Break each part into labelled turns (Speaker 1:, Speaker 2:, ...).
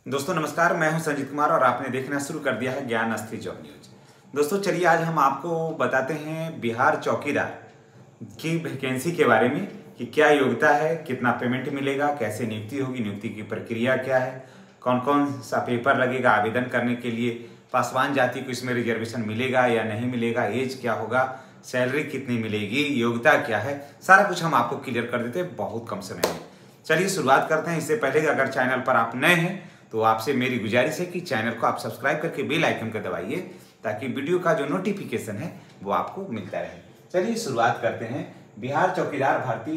Speaker 1: दोस्तों नमस्कार, मैं हूं संजीत कुमार और आपने देखना शुरू कर दिया है ज्ञान अस्त्री जॉब न्यूज। दोस्तों चलिए आज हम आपको बताते हैं बिहार चौकीदार की वैकेंसी के बारे में कि क्या योग्यता है, कितना पेमेंट मिलेगा, कैसे नियुक्ति होगी, नियुक्ति की प्रक्रिया क्या है, कौन कौन सा पेपर लगेगा आवेदन करने के लिए, पासवान जाति को इसमें रिजर्वेशन मिलेगा या नहीं मिलेगा, एज क्या होगा, सैलरी कितनी मिलेगी, योग्यता क्या है, सारा कुछ हम आपको क्लियर कर देते हैं बहुत कम समय में। चलिए शुरुआत करते हैं। इससे पहले अगर चैनल पर आप नए हैं तो आपसे मेरी गुजारिश है कि चैनल को आप सब्सक्राइब करके बेल आइकन को दबाइए ताकि वीडियो का जो नोटिफिकेशन है वो आपको मिलता रहे। चलिए शुरुआत करते हैं। बिहार चौकीदार भर्ती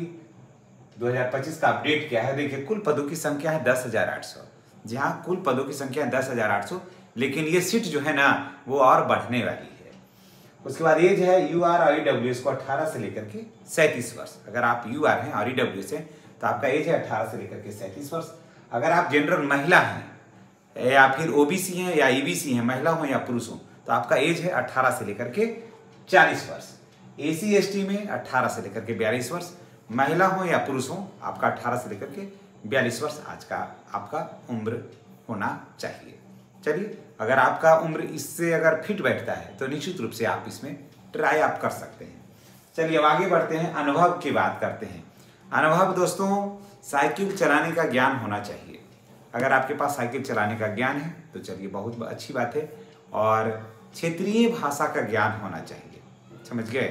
Speaker 1: 2025 का अपडेट क्या है। देखिए कुल पदों की संख्या है 10,800। जी हाँ, कुल पदों की संख्या है 10,800, लेकिन ये सीट जो है ना वो और बढ़ने वाली है। उसके बाद एज है UR और EWS को 18 से लेकर के 37 वर्ष। अगर आप UR हैं और EWS हैं तो आपका एज है 18 से लेकर के 37 वर्ष। अगर आप जनरल महिला हैं या फिर OBC हैं या EBC हैं, महिला हो या पुरुष हो, तो आपका एज है 18 से लेकर के 40 वर्ष। SC ST में 18 से लेकर के 42 वर्ष, महिला हो या पुरुष हो आपका 18 से लेकर के 42 वर्ष आज का आपका उम्र होना चाहिए। चलिए अगर आपका उम्र इससे अगर फिट बैठता है तो निश्चित रूप से आप इसमें ट्राई आप कर सकते हैं। चलिए अब आगे बढ़ते हैं, अनुभव की बात करते हैं। अनुभव दोस्तों, साइकिल चलाने का ज्ञान होना चाहिए। अगर आपके पास साइकिल चलाने का ज्ञान है तो चलिए बहुत अच्छी बात है। और क्षेत्रीय भाषा का ज्ञान होना चाहिए, समझ गए।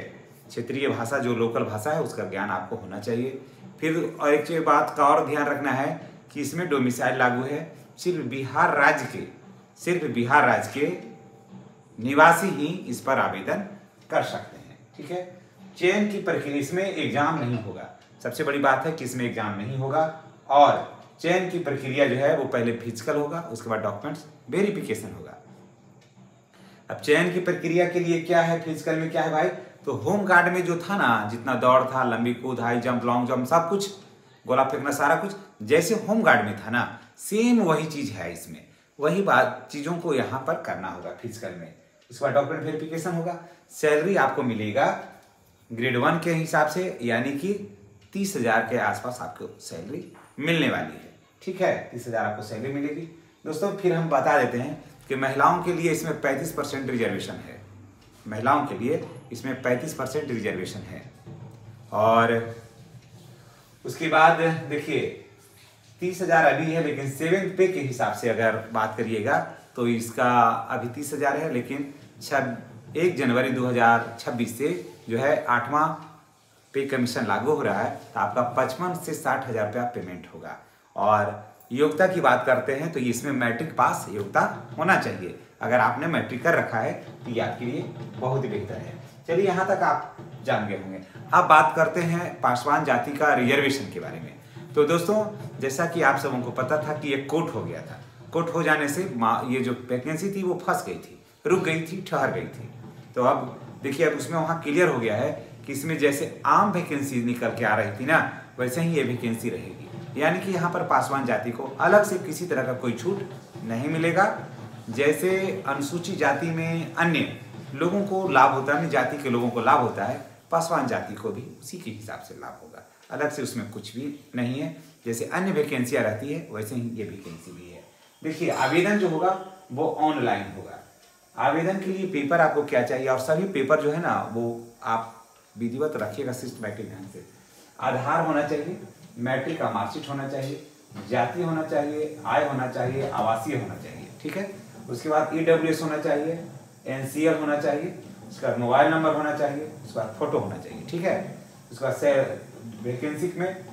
Speaker 1: क्षेत्रीय भाषा जो लोकल भाषा है उसका ज्ञान आपको होना चाहिए। फिर और एक बात का और ध्यान रखना है कि इसमें डोमिसाइल लागू है। सिर्फ बिहार राज्य के निवासी ही इस पर आवेदन कर सकते हैं, ठीक है। चयन की प्रक्रिया, इसमें एग्जाम नहीं होगा। सबसे बड़ी बात है कि इसमें एग्जाम नहीं होगा और चयन की प्रक्रिया जो है वो पहले फिजिकल होगा, उसके बाद डॉक्यूमेंट्स वेरिफिकेशन होगा। अब चयन की प्रक्रिया के लिए क्या है, फिजिकल में क्या है भाई, तो होम गार्ड में जो था ना, जितना दौड़ था, लंबी कूद, हाई जंप, लॉन्ग जंप, सब कुछ, गोला फेंकना, सारा कुछ जैसे होम गार्ड में था ना, सेम वही चीज है इसमें। वही बात चीजों को यहाँ पर करना होगा फिजिकल में। उसके बाद डॉक्यूमेंट वेरिफिकेशन होगा। सैलरी आपको मिलेगा ग्रेड 1 के हिसाब से, यानी कि 30,000 के आसपास आपको सैलरी मिलने वाली है, ठीक है। 30,000 आपको सैलरी मिलेगी। दोस्तों फिर हम बता देते हैं कि महिलाओं के लिए इसमें 35% रिजर्वेशन है। महिलाओं के लिए इसमें 35% रिजर्वेशन है। और उसके बाद देखिए 30,000 अभी है, लेकिन 7th पे के हिसाब से अगर बात करिएगा तो इसका अभी 30,000 है, लेकिन 1 जनवरी 2026 से जो है 8वां पे कमीशन लागू हो रहा है, तो आपका 55 से 60,000 रुपया पेमेंट होगा। और योग्यता की बात करते हैं तो इसमें मैट्रिक पास योग्यता होना चाहिए। अगर आपने मैट्रिक कर रखा है तो ये आपके लिए बहुत ही बेहतर है। चलिए यहाँ तक आप जान गए होंगे। अब बात करते हैं पासवान जाति का रिजर्वेशन के बारे में। तो दोस्तों जैसा कि आप सबों को पता था कि ये कोर्ट हो गया था। कोर्ट हो जाने से ये जो वैकेंसी थी वो फंस गई थी, रुक गई थी, ठहर गई थी। तो अब देखिए अब उसमें वहाँ क्लियर हो गया है कि इसमें जैसे आम वैकेंसी निकल के आ रही थी ना, वैसे ही ये वैकेंसी रहेगी। यानी कि यहाँ पर पासवान जाति को अलग से किसी तरह का कोई छूट नहीं मिलेगा। जैसे अनुसूचित जाति में अन्य लोगों को लाभ होता है, अन्य जाति के लोगों को लाभ होता है, पासवान जाति को भी उसी के हिसाब से लाभ होगा। अलग से उसमें कुछ भी नहीं है। जैसे अन्य वैकेंसियाँ रहती है वैसे ही ये वैकेंसी भी है। देखिए आवेदन जो होगा वो ऑनलाइन होगा। आवेदन के लिए पेपर आपको क्या चाहिए, और सभी पेपर जो है ना वो आप विधिवत रखिएगा सिस्टमैटिक ढंग से। आधार होना चाहिए, मैट्रिक का मार्कशीट होना चाहिए, जाति होना चाहिए, आय होना चाहिए, आवासीय होना चाहिए, ठीक है। उसके बाद EWS होना चाहिए, NCL होना चाहिए, उसका मोबाइल नंबर होना चाहिए, उसके बाद फोटो होना चाहिए, ठीक है। उसके बाद वैकेंसी में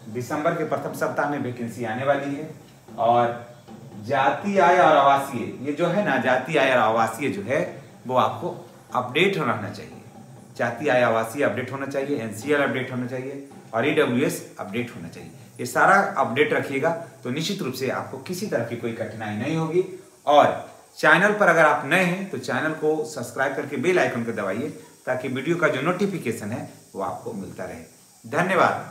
Speaker 1: दिसंबर के प्रथम सप्ताह में वैकेंसी आने वाली है। और जाति आय और आवासीय, ये जो है ना जाति आय और आवासीय जो है वो आपको अपडेट रहना चाहिए। जाति आय आवासीय अपडेट होना चाहिए, NCL अपडेट होना चाहिए और EWS अपडेट होना चाहिए। ये सारा अपडेट रखिएगा तो निश्चित रूप से आपको किसी तरह की कोई कठिनाई नहीं होगी। और चैनल पर अगर आप नए हैं तो चैनल को सब्सक्राइब करके बेल आइकन को दबाइए ताकि वीडियो का जो नोटिफिकेशन है वो आपको मिलता रहे। धन्यवाद।